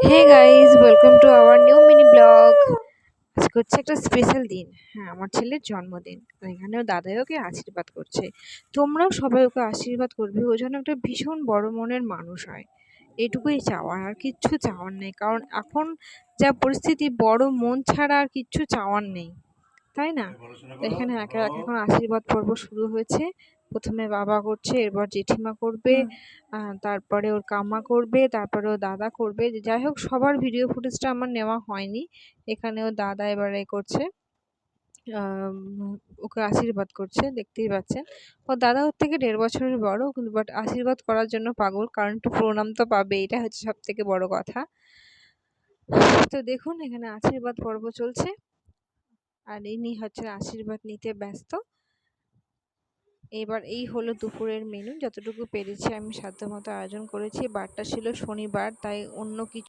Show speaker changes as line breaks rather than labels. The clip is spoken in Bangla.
Hey guys, welcome to our new mini vlog. আজকে হচ্ছে একটা স্পেশাল দিন। হ্যাঁ, আমার ছেলের জন্মদিন। তো এখানেও দাদাই ওকে আশীর্বাদ করছে। তোমরাও সবাই ওকে আশীর্বাদ করবে, ও যেন একটা ভীষণ বড় মনের মানুষ হয়। এটুকুই চাওয়ার, আর কিচ্ছু চাওয়ার নেই। কারণ এখন যা পরিস্থিতি, বড় মন ছাড়া আর কিচ্ছু চাওয়ার নেই, তাই না? তো এখানে একে একে এখন আশীর্বাদ পর্ব শুরু হয়েছে। প্রথমে বাবা করছে, এরপর জেঠিমা করবে, তারপরে ওর কাম্মা করবে, তারপরে ওর দাদা করবে। যাই হোক, সবার ভিডিও ফুটেজটা আমার নেওয়া হয়নি। এখানে ওর দাদা এবারে করছে, আম, ওকে আশীর্বাদ করছে, দেখতেই পাচ্ছেন। ওর দাদা ওর থেকে 1.5 বছরের বড়, কিন্তু বাট আশীর্বাদ করার জন্য পাগল, কারণ একটু প্রণাম তো পাবে, এটা হচ্ছে সব থেকে বড় কথা। তো দেখুন, এখানে আশীর্বাদ পর্ব চলছে, আর ইনি হচ্ছে আশীর্বাদ নিতে ব্যস্ত। এবার এই হলো দুপুরের মেনু। যতটুকু পেরেছি আমি সাধ্যমতো আয়োজন করেছি। বারটা ছিল শনিবার, তাই অন্য কিছু